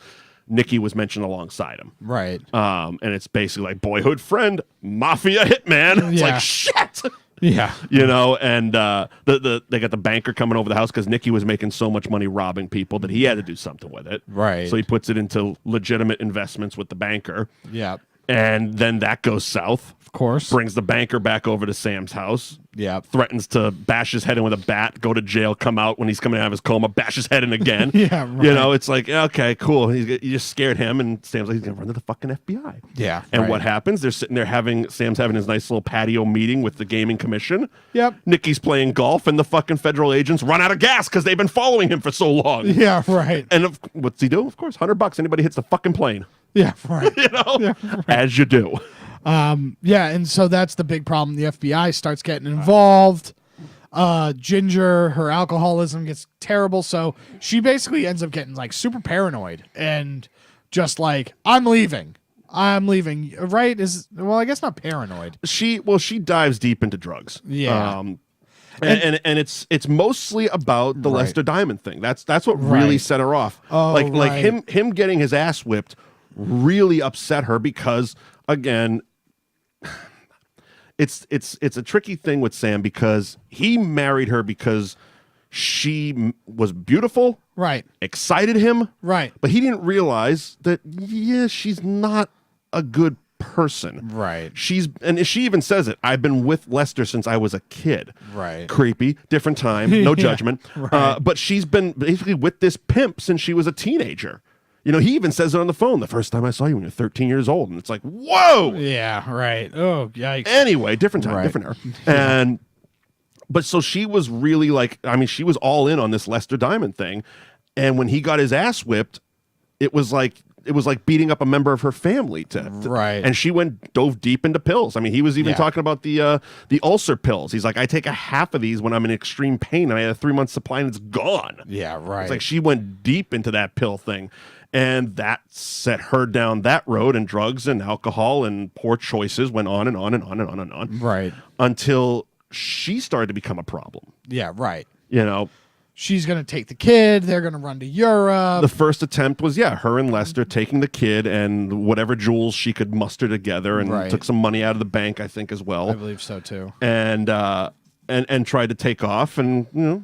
S2: Nicky was mentioned alongside him.
S1: Right.
S2: And it's basically like boyhood friend, mafia hitman. It's like, shit.
S1: Yeah.
S2: You know, and they got the banker coming over the house because Nicky was making so much money robbing people that he had to do something with it.
S1: Right.
S2: So he puts it into legitimate investments with the banker.
S1: Yeah.
S2: And then that goes south.
S1: Of course.
S2: Brings the banker back over to Sam's house.
S1: Yeah.
S2: Threatens to bash his head in with a bat, go to jail, come out when he's coming out of his coma, bash his head in again.
S1: Yeah, right.
S2: You know, it's like, okay, cool. You just scared him, and Sam's like, he's going to run to the fucking FBI.
S1: Yeah.
S2: And what happens? They're sitting there Sam's having his nice little patio meeting with the gaming commission.
S1: Yep.
S2: Nicky's playing golf, and the fucking federal agents run out of gas because they've been following him for so long.
S1: Yeah, right.
S2: And what's he do? Of course, $100. Anybody hits the fucking plane.
S1: Yeah, right.
S2: You know?
S1: Yeah, right.
S2: As you do.
S1: Yeah, and so that's the big problem. The FBI starts getting involved. Ginger, her alcoholism gets terrible, so she basically ends up getting like super paranoid and just like, I'm leaving. Right? I guess not paranoid.
S2: She dives deep into drugs.
S1: Yeah.
S2: And it's mostly about the Lester Diamond thing. That's what really set her off.
S1: Oh,
S2: like him getting his ass whipped really upset her because, again, it's a tricky thing with Sam because he married her because she was beautiful,
S1: right?
S2: Excited him,
S1: right?
S2: But he didn't realize that she's not a good person,
S1: right?
S2: She even says it. I've been with Lester since I was a kid,
S1: right? Creepy,
S2: different time, no judgment. Right. But she's been basically with this pimp since she was a teenager. You know, he even says it on the phone. The first time I saw you when you're 13 years old, and it's like, whoa.
S1: Yeah, right. Oh, yikes.
S2: Anyway, different time, different era. But so she was really like, I mean, she was all in on this Lester Diamond thing. And when he got his ass whipped, it was like beating up a member of her family.
S1: Right.
S2: And she dove deep into pills. I mean, he was even talking about the ulcer pills. He's like, I take a half of these when I'm in extreme pain, and I had a 3-month supply, and it's gone.
S1: Yeah, right.
S2: It's like she went deep into that pill thing. And that set her down that road, and drugs and alcohol and poor choices went on and on and on and on and on.
S1: Right.
S2: Until she started to become a problem.
S1: Yeah, right.
S2: You know,
S1: she's going to take the kid. They're going to run to Europe.
S2: The first attempt was, her and Lester taking the kid and whatever jewels she could muster together, and took some money out of the bank, I think, as well.
S1: I believe so, too.
S2: And tried to take off, and, you know,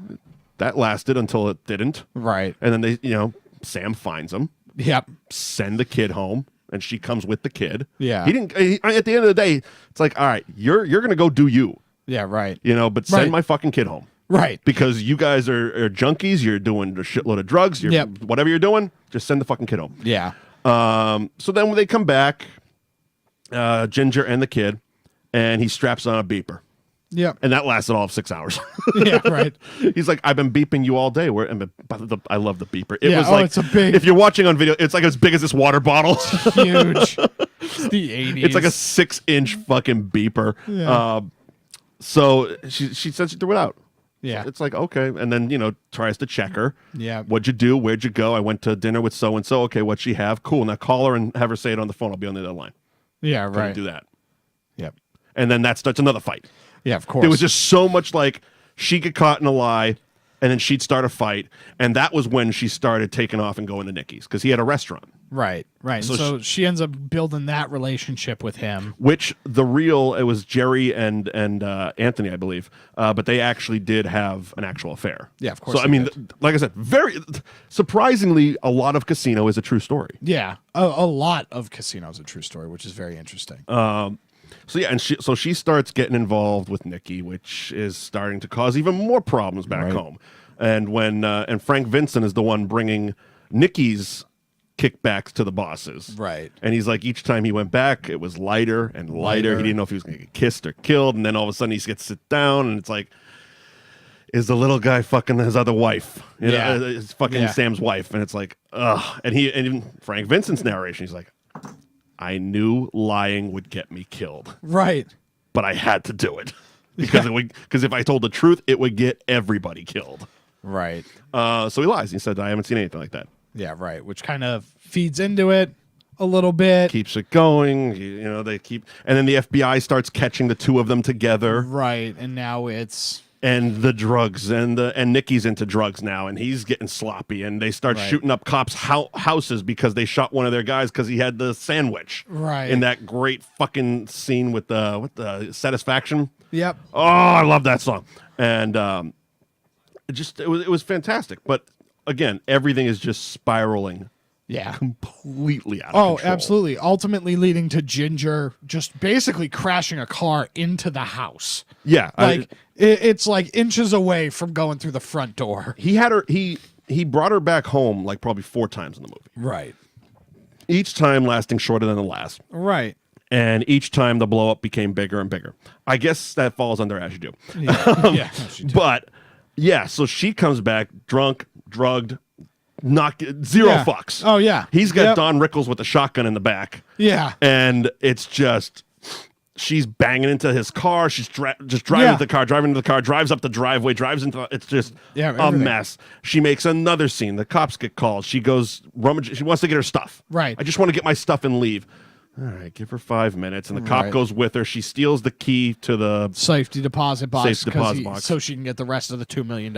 S2: that lasted until it didn't.
S1: Right.
S2: And then Sam finds him.
S1: Yep.
S2: Send the kid home, and she comes with the kid.
S1: Yeah.
S2: He didn't. At the end of the day, it's like, all right, you're gonna go do you.
S1: Yeah. Right.
S2: You know, but send my fucking kid home.
S1: Right.
S2: Because you guys are junkies. You're doing a shitload of drugs. Whatever you're doing, just send the fucking kid home.
S1: Yeah.
S2: So then when they come back, Ginger and the kid, and he straps on a beeper.
S1: Yeah.
S2: And that lasted all of 6 hours.
S1: Yeah, right.
S2: He's like, I've been beeping you all day. I love the beeper. It was
S1: it's a big.
S2: If you're watching on video, it's like as big as this water bottle.
S1: Huge. It's the 80s.
S2: It's like a 6-inch fucking beeper. Yeah. So she says she threw it out.
S1: Yeah.
S2: It's like, okay. And then, tries to check her.
S1: Yeah.
S2: What'd you do? Where'd you go? I went to dinner with so-and-so. Okay, what'd she have? Cool. Now call her and have her say it on the phone. I'll be on the other line.
S1: Yeah,
S2: Couldn't
S1: right.
S2: do that.
S1: Yep.
S2: And then that starts another fight.
S1: Yeah, of course.
S2: There was just so much like she'd get caught in a lie, and then she'd start a fight. And that was when she started taking off and going to Nicky's, because he had a restaurant.
S1: Right. So she ends up building that relationship with him.
S2: Which it was Jerry and Anthony, I believe. But they actually did have an actual affair.
S1: Yeah, of course.
S2: So, I mean, like I said, very surprisingly, a lot of Casino is a true story.
S1: Yeah. A lot of Casino is a true story, which is very interesting.
S2: So yeah, and she starts getting involved with Nicky, which is starting to cause even more problems back home. And when Frank Vincent is the one bringing Nicky's kickbacks to the bosses.
S1: Right.
S2: And he's like, each time he went back, it was lighter and lighter. He didn't know if he was going to get kissed or killed. And then all of a sudden he gets to sit down, and it's like, is the little guy fucking his other wife? You know, it's fucking Sam's wife. And it's like, ugh. And even Frank Vincent's narration, he's like, I knew lying would get me killed.
S1: Right.
S2: But I had to do it. Because if I told the truth, it would get everybody killed.
S1: Right.
S2: So he lies. He said, I haven't seen anything like that.
S1: Yeah, right. Which kind of feeds into it a little bit.
S2: Keeps it going. You know, they keep... And then the FBI starts catching the two of them together.
S1: Right. And now it's...
S2: And the drugs. And Nicky's into drugs now. And he's getting sloppy. And they start shooting up cops' houses because they shot one of their guys because he had the sandwich.
S1: Right.
S2: In that great fucking scene with the Satisfaction.
S1: Yep.
S2: Oh, I love that song. And it was fantastic. But again, everything is just spiraling.
S1: Yeah.
S2: Completely out of control.
S1: Absolutely. Ultimately leading to Ginger just basically crashing a car into the house.
S2: Yeah.
S1: Like it's like inches away from going through the front door.
S2: He had her he brought her back home like probably 4 times in the movie.
S1: Right.
S2: Each time lasting shorter than the last.
S1: Right.
S2: And each time the blow up became bigger and bigger. I guess that falls under As You Do.
S1: Yeah.
S2: But yeah, so she comes back drunk, drugged, zero fucks.
S1: Oh yeah.
S2: He's got Don Rickles with a shotgun in the back.
S1: Yeah.
S2: And it's just she's banging into his car. She's just driving into the car, drives up the driveway, drives into it's just a mess. She makes another scene. The cops get called. She goes rummage. She wants to get her stuff.
S1: Right.
S2: I just want to get my stuff and leave. All right, give her 5 minutes. And the cop goes with her. She steals the key to the
S1: safety deposit box,
S2: box
S1: so she can get the rest of the $2 million.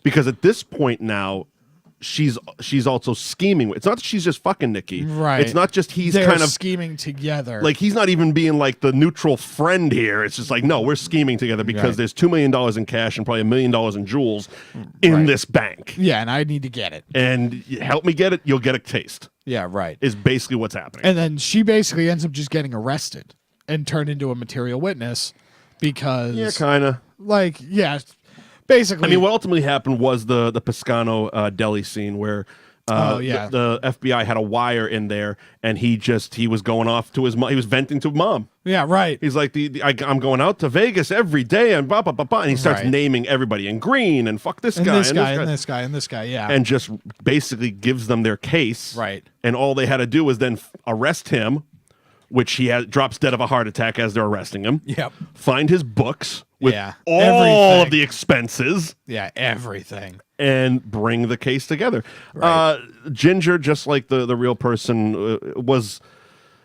S2: Because at this point now, she's also scheming. It's not that she's just fucking Nicky.
S1: Right.
S2: It's not just
S1: They're
S2: kind of
S1: scheming together.
S2: like he's not even being like the neutral friend here. It's just like, no, we're scheming together because there's $2 million in cash and probably $1 million in jewels in this bank.
S1: Yeah, and I need to get it.
S2: And help me get it, you'll get a taste.
S1: Yeah, right.
S2: Is basically what's happening.
S1: And then she basically ends up just getting arrested and turned into a material witness because
S2: kind of.
S1: Basically.
S2: I mean, what ultimately happened was the Piscano deli scene where the FBI had a wire in there, and he was going off to his mom. He was venting to mom.
S1: Yeah, right.
S2: He's like, I'm going out to Vegas every day, and blah, blah, blah, blah. And he starts naming everybody, and Green, and fuck this guy,
S1: and this guy, and this guy, yeah.
S2: And just basically gives them their case.
S1: Right.
S2: And all they had to do was then arrest him, which he drops dead of a heart attack as they're arresting him.
S1: Yep.
S2: Find his books with all
S1: everything.
S2: of the expenses.
S1: Yeah, everything.
S2: And bring the case together.
S1: Right.
S2: Ginger, just like the real person,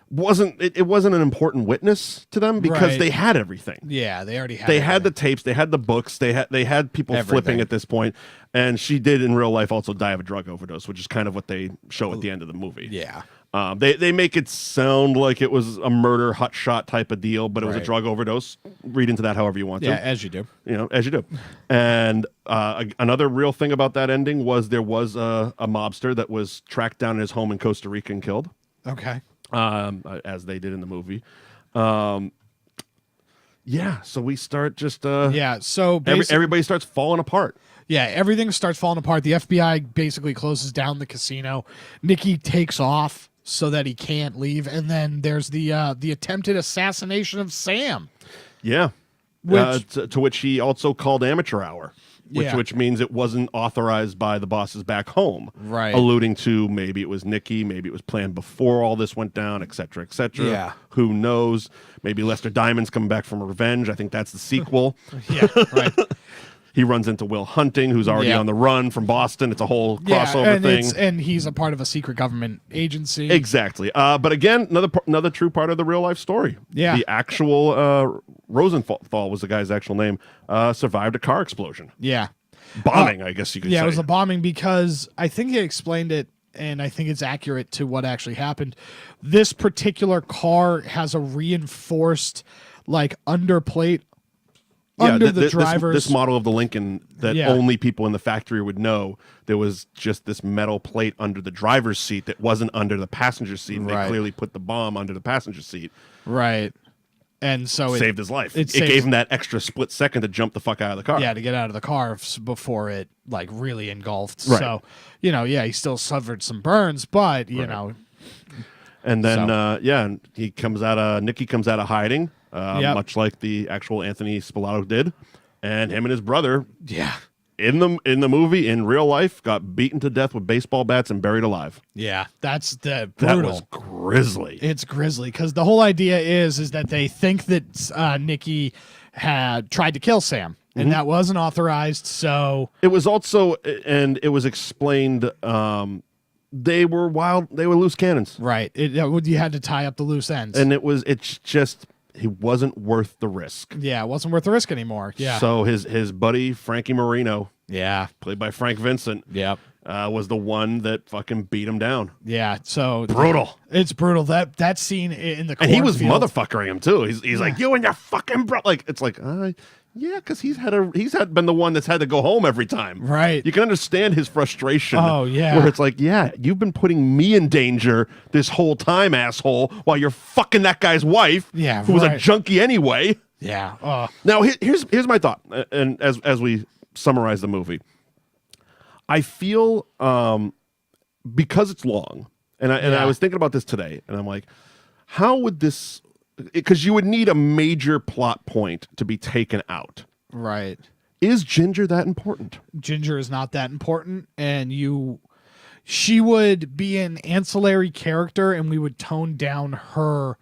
S2: wasn't an important witness to them because they had everything.
S1: Yeah, they already had.
S2: They had the tapes. They had the books. They had people flipping at this point. And she did in real life also die of a drug overdose, which is kind of what they show at the end of the movie.
S1: Yeah.
S2: They make it sound like it was a murder, hot shot type of deal, but it was a drug overdose. Read into that however you want to.
S1: Yeah, as you do.
S2: As you do. And another real thing about that ending was there was a mobster that was tracked down in his home in Costa Rica and killed.
S1: Okay.
S2: As they did in the movie. So we start just...
S1: so
S2: everybody starts falling apart.
S1: Yeah, everything starts falling apart. The FBI basically closes down the casino. Nicky takes off so that he can't leave, and then there's the attempted assassination of Sam.
S2: Yeah, to which he also called amateur hour, which means it wasn't authorized by the bosses back home.
S1: Right,
S2: alluding to maybe it was Nicky, maybe it was planned before all this went down, et cetera, et cetera.
S1: Yeah,
S2: who knows? Maybe Lester Diamond's coming back from revenge. I think that's the sequel.
S1: Yeah, right.
S2: He runs into Will Hunting, who's already on the run from Boston. It's a whole crossover thing.
S1: And he's a part of a secret government agency.
S2: Exactly. But again, another true part of the real life story.
S1: Yeah.
S2: The actual Rosenthal was the guy's actual name, survived a car explosion.
S1: Yeah.
S2: Bombing, I guess you could say.
S1: Yeah, it was a bombing because I think he explained it, and I think it's accurate to what actually happened. This particular car has a reinforced, underplate under the driver's...
S2: This model of the Lincoln that only people in the factory would know, there was just this metal plate under the driver's seat that wasn't under the passenger seat. And they clearly put the bomb under the passenger seat.
S1: Right. And so
S2: saved his life.
S1: It
S2: gave him that extra split second to jump the fuck out of the car.
S1: Yeah, to get out of the car before it like really engulfed.
S2: Right.
S1: So, he still suffered some burns, but you know.
S2: And then Nicky comes out of hiding,
S1: Yep.
S2: much like the actual Anthony Spilato did, and him and his brother,
S1: Yeah.
S2: in the movie, in real life, got beaten to death with baseball bats and buried alive.
S1: Yeah, that's the brutal.
S2: That was grisly.
S1: It's grisly because the whole idea is that they think that Nicky had tried to kill Sam, and that wasn't authorized. So
S2: It was also, and it was explained, they were loose cannons.
S1: right, you had to tie up the loose ends,
S2: And it's just, he wasn't worth the risk.
S1: yeah, it wasn't worth the risk anymore. Yeah,
S2: So his buddy, Frankie Marino,
S1: yeah,
S2: played by Frank Vincent,
S1: yep,
S2: was the one that fucking beat him down.
S1: yeah. So
S2: Brutal.
S1: It's brutal. That scene in the
S2: And he was
S1: cornfield-
S2: motherfuckering him too. He's like, you and your fucking bro. Like, it's like, yeah, because he's been the one that's had to go home every time.
S1: Right.
S2: You can understand his frustration.
S1: Oh, yeah.
S2: Where it's like, yeah, you've been putting me in danger this whole time, asshole, while you're fucking that guy's wife.
S1: Yeah,
S2: who was a
S1: right.
S2: junkie anyway.
S1: Yeah.
S2: Now here's my thought, and as we summarize the movie, I feel because it's long, and I was thinking about this today, and I'm like, how would this? Because you would need a major plot point to be taken out.
S1: Right.
S2: Is Ginger that important?
S1: Ginger is not that important, and she would be an ancillary character, and we would tone down her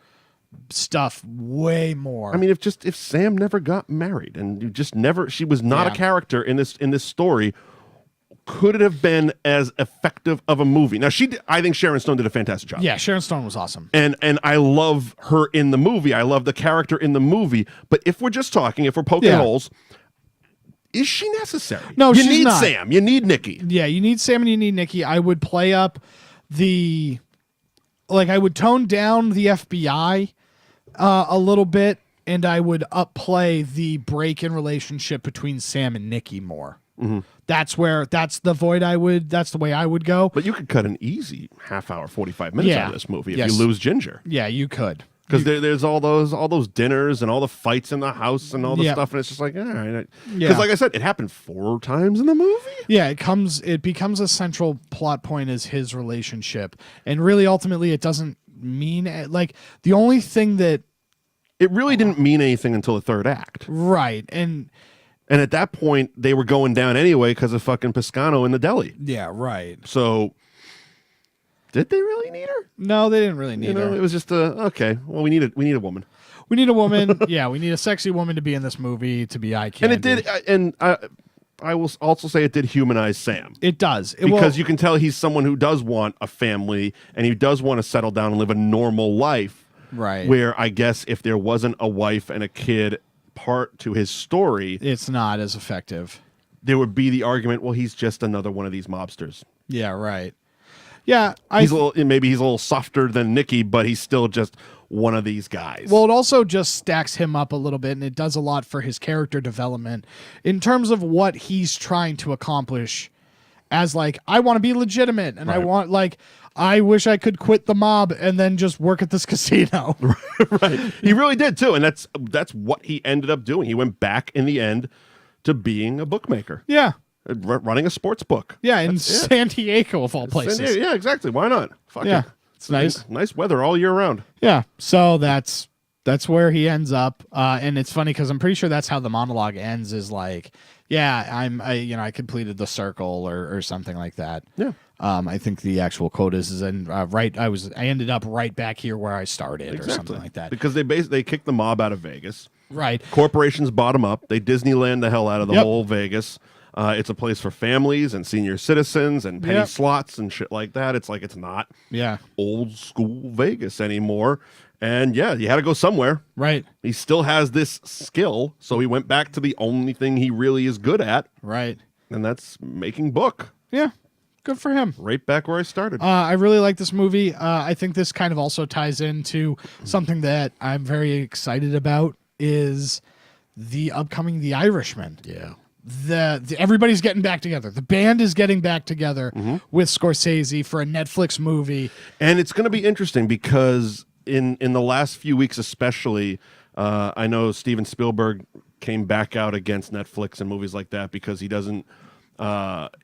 S1: stuff way more.
S2: I mean, if Sam never got married and she was not a character in this story, could it have been as effective of a movie? Now, I think Sharon Stone did a fantastic job.
S1: Yeah, Sharon Stone was awesome.
S2: And I love her in the movie. I love the character in the movie. But if we're poking holes, is she necessary?
S1: No,
S2: you
S1: she's
S2: need
S1: not.
S2: Sam. You need Nicky.
S1: Yeah, you need Sam and you need Nicky. I would play up I would tone down the FBI a little bit, and I would upplay the break-in relationship between Sam and Nicky more. Mm-hmm. That's the way I would go.
S2: But you could cut an easy half hour, 45 minutes out of this movie if
S1: Yes.
S2: you lose Ginger.
S1: Yeah, you could.
S2: Because there's all those dinners and all the fights in the house and all the
S1: Yep.
S2: stuff, and it's just like, all right. Because
S1: Yeah.
S2: like I said, it happened 4 times in the movie.
S1: Yeah, it becomes a central plot point as his relationship, and really ultimately it doesn't mean like the only thing that
S2: It really didn't mean anything until the third act.
S1: right and
S2: at that point, they were going down anyway because of fucking Piscano in the deli.
S1: yeah, right.
S2: So, did they really need her?
S1: No, they didn't really need
S2: You know,
S1: her.
S2: it was just okay. Well, we need a woman,
S1: We need a woman. Yeah, we need a sexy woman to be in this movie to be eye candy.
S2: and it did. And I will also say it did humanize Sam.
S1: It does
S2: Because you can tell he's someone who does want a family and he does want to settle down and live a normal life.
S1: Right.
S2: Where I guess if there wasn't a wife and a kid part to his story,
S1: it's not as effective.
S2: there would be the argument, well, he's just another one of these mobsters.
S1: Yeah, right. Yeah,
S2: Maybe he's a little softer than Nicky, but he's still just one of these guys.
S1: Well, it also just stacks him up a little bit, and it does a lot for his character development in terms of what he's trying to accomplish as, like, I want to be legitimate, and I wish I could quit the mob and then just work at this casino.
S2: Right. He really did, too, and that's what he ended up doing. He went back in the end to being a bookmaker.
S1: Yeah.
S2: Running a sports book.
S1: Yeah, in San Diego, of all places.
S2: Yeah, exactly. Why not? Fuck
S1: Yeah.
S2: it.
S1: It's nice.
S2: Nice weather all year round.
S1: Yeah, so that's where he ends up, and it's funny because I'm pretty sure that's how the monologue ends. Is like, yeah, I completed the circle or something like that.
S2: Yeah.
S1: I think the actual quote is and right. I ended up right back here where I started or something like that.
S2: Because they kicked the mob out of Vegas.
S1: Right.
S2: Corporations bottom up. They Disneyland the hell out of the
S1: Yep.
S2: whole Vegas. It's a place for families and senior citizens and penny
S1: Yep.
S2: slots and shit like that. It's like it's not
S1: Yeah.
S2: old school Vegas anymore. And yeah, you had to go somewhere.
S1: Right.
S2: He still has this skill, so he went back to the only thing he really is good at,
S1: Right.
S2: and that's making book.
S1: Yeah. Good for him.
S2: Right back where I started.
S1: I really like this movie. I think this kind of also ties into something that I'm very excited about is the upcoming The Irishman.
S2: Yeah.
S1: Everybody's getting back together. The band is getting back together with Scorsese for a Netflix movie.
S2: And it's going to be interesting because in the last few weeks, especially, I know Steven Spielberg came back out against Netflix and movies like that because he doesn't.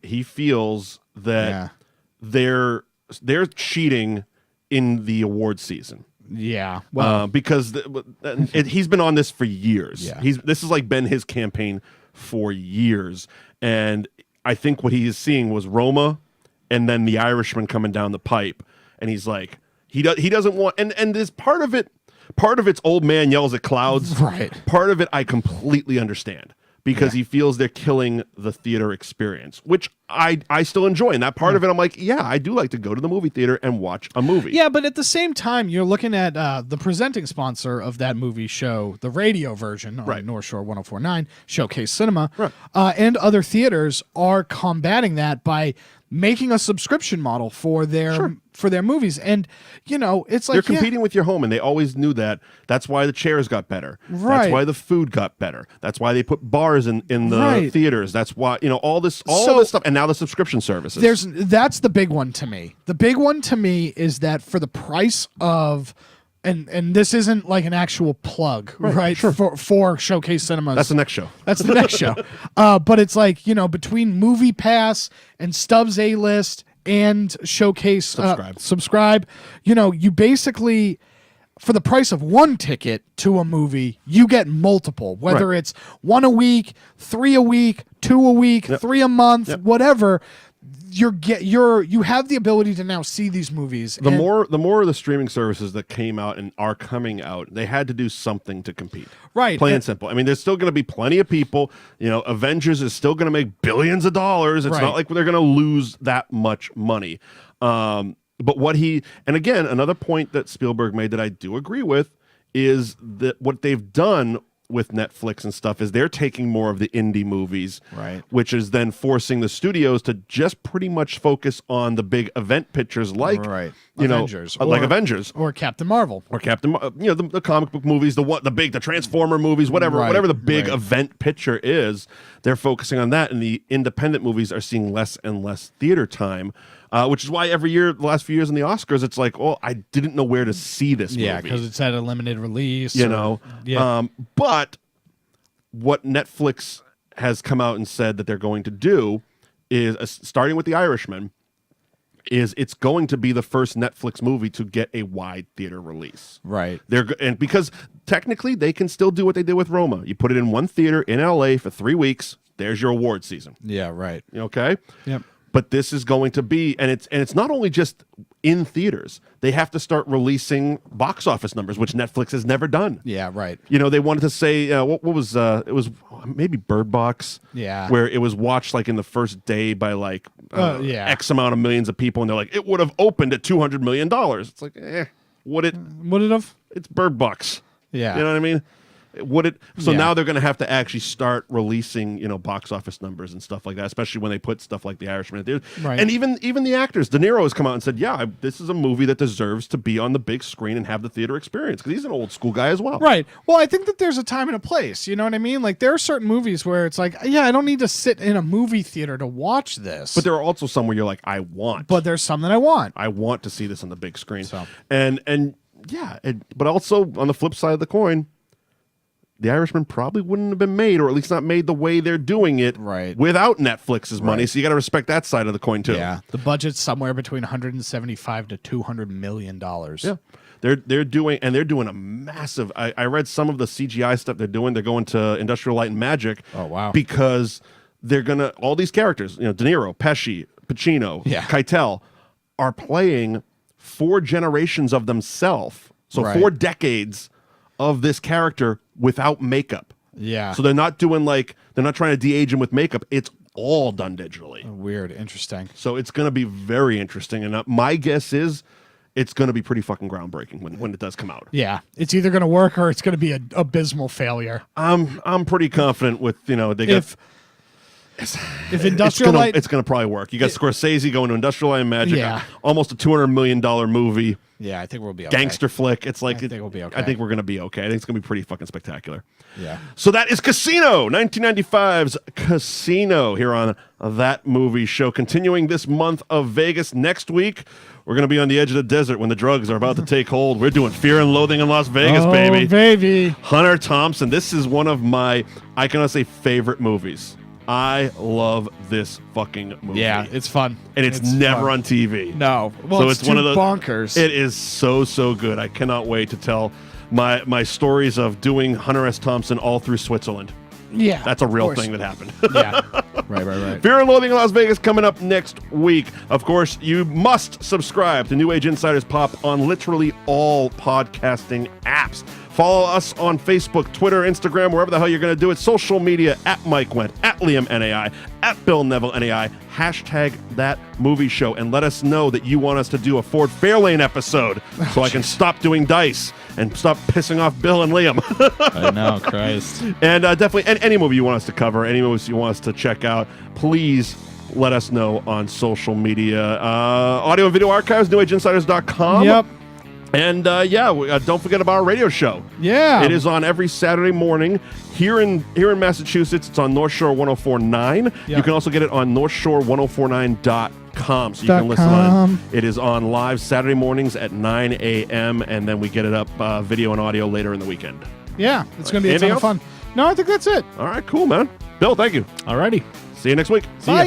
S2: He feels that they're cheating in the award season.
S1: Yeah, well,
S2: because he's been on this for years.
S1: Yeah.
S2: This has like been his campaign for years, and I think what he is seeing was Roma, and then The Irishman coming down the pipe, and he's like, he doesn't want, and there's part of it's old man yells at clouds.
S1: Right.
S2: Part of it I completely understand. Because he feels they're killing the theater experience, which I still enjoy. And that part of it, I'm like, yeah, I do like to go to the movie theater and watch a movie.
S1: Yeah, but at the same time, you're looking at the presenting sponsor of that movie show, the radio version on North Shore 104.9, Showcase Cinema, and other theaters are combating that by making a subscription model for their movies. And, it's like
S2: they're competing with your home, and they always knew that. That's why the chairs got better.
S1: Right.
S2: That's why the food got better. That's why they put bars in the theaters. That's why, all this stuff. And now the subscription services.
S1: That's the big one to me. The big one to me is that for the price of, and this isn't like an actual plug, right? Sure. For Showcase Cinemas.
S2: That's the next show.
S1: That's the next show. But it's like, between Movie Pass and Stubbs A-List and Showcase Subscribe, you basically, for the price of one ticket to a movie, you get multiple, whether it's 1 a week, 3 a week, 2 a week, 3 a month, whatever. You have the ability to now see these movies.
S2: The more of the streaming services that came out and are coming out, they had to do something to compete.
S1: Right.
S2: Plain and simple. I mean, there's still going to be plenty of people. Avengers is still going to make billions of dollars. It's not like they're going to lose that much money. But and again, another point that Spielberg made that I do agree with is that what they've done with Netflix and stuff is they're taking more of the indie movies, which is then forcing the studios to just pretty much focus on the big event pictures like
S1: Avengers,
S2: like Avengers
S1: or Captain Marvel
S2: or the comic book movies, the Transformer movies, whatever the big event picture is. They're focusing on that, and the independent movies are seeing less and less theater time. Which is why every year, the last few years in the Oscars, it's like, I didn't know where to see this movie.
S1: Yeah, because it's at a limited release.
S2: But what Netflix has come out and said that they're going to do is, starting with The Irishman, is it's going to be the first Netflix movie to get a wide theater release.
S1: Right.
S2: And because technically they can still do what they did with Roma. You put it in one theater in LA for 3 weeks. There's your award season.
S1: Yeah, right.
S2: Okay?
S1: Yep.
S2: But this is going to be, and it's not only just in theaters. They have to start releasing box office numbers, which Netflix has never done.
S1: Yeah, right.
S2: They wanted to say what was it was maybe Bird Box, where it was watched like in the first day by like X amount of millions of people, and they're like, it would have opened at $200 million. It's like, would it
S1: have?
S2: It's Bird Box.
S1: Yeah,
S2: you know what I mean. Now they're going to have to actually start releasing, box office numbers and stuff like that, especially when they put stuff like The Irishman in theaters.
S1: Right.
S2: And even the actors, De Niro has come out and said, this is a movie that deserves to be on the big screen and have the theater experience, because he's an old school guy as well.
S1: Right. Well, I think that there's a time and a place. You know what I mean? Like, there are certain movies where it's like, I don't need to sit in a movie theater to watch this.
S2: But there are also some where you're like, I want.
S1: But there's some that I want.
S2: I want to see this on the big screen. So. But also on the flip side of the coin, The Irishman probably wouldn't have been made, or at least not made the way they're doing it, without Netflix's money. So you got to respect that side of the coin too.
S1: Yeah, the budget's somewhere between $175 to $200 million.
S2: Yeah, they're doing a massive. I read some of the CGI stuff they're doing. They're going to Industrial Light and Magic.
S1: Oh wow!
S2: Because they're gonna all these characters. De Niro, Pesci, Pacino, Keitel are playing 4 generations of themselves. So 4 decades of this character without makeup.
S1: Yeah.
S2: So they're not doing they're not trying to de-age him with makeup. It's all done digitally.
S1: Weird. Interesting.
S2: So it's going to be very interesting. And my guess is it's going to be pretty fucking groundbreaking when it does come out.
S1: Yeah. It's either going to work or it's going to be an abysmal failure.
S2: I'm pretty confident with, they got...
S1: If Industrial Light...
S2: It's going to probably work. You got Scorsese going to Industrial Light and Magic. Yeah. Almost a $200 million movie.
S1: Yeah, I think we'll be okay.
S2: Gangster flick. It's like...
S1: I think we'll be okay.
S2: I think we're going to be okay. I think it's going to be pretty fucking spectacular.
S1: Yeah.
S2: So that is Casino, 1995's Casino, here on That Movie Show. Continuing this month of Vegas. Next week, We're going to be on the edge of the desert when the drugs are about to take hold. We're doing Fear and Loathing in Las Vegas,
S1: baby.
S2: Hunter Thompson. This is one of my, I cannot say favorite movies. I love this fucking movie.
S1: Yeah, it's fun.
S2: And it's never
S1: fun.
S2: On TV.
S1: No. Well,
S2: So
S1: it's
S2: it's one
S1: too
S2: of those
S1: bonkers.
S2: It is so good. I cannot wait to tell my stories of doing Hunter S. Thompson all through Switzerland.
S1: Yeah.
S2: That's a real
S1: of course.
S2: thing that happened.
S1: Yeah. Right.
S2: Fear and Loathing in Las Vegas coming up next week. Of course, you must subscribe to New Age Insiders Pop on literally all podcasting apps. Follow us on Facebook, Twitter, Instagram, wherever the hell you're going to do it. Social media, at Mike Wendt, at Liam NAI, at Bill Neville NAI, hashtag that movie show, and let us know that you want us to do a Ford Fairlane episode so I can stop doing dice and stop pissing off Bill and Liam.
S1: I know, Christ.
S2: And definitely, any movie you want us to cover, any movies you want us to check out, please let us know on social media. Audio and video archives, newageinsiders.com.
S1: Yep.
S2: And don't forget about our radio show.
S1: Yeah.
S2: It is on every Saturday morning here in Massachusetts. It's on North Shore 104.9.
S1: Yep.
S2: You can also get it on northshore1049.com. So you can listen on. It is on live Saturday mornings at 9 a.m. And then we get it up video and audio later in the weekend.
S1: Yeah, it's going to be a ton of fun. No, I think that's it.
S2: All right, cool, man. Bill, thank you.
S3: Alrighty.
S2: See you next week.
S1: Bye.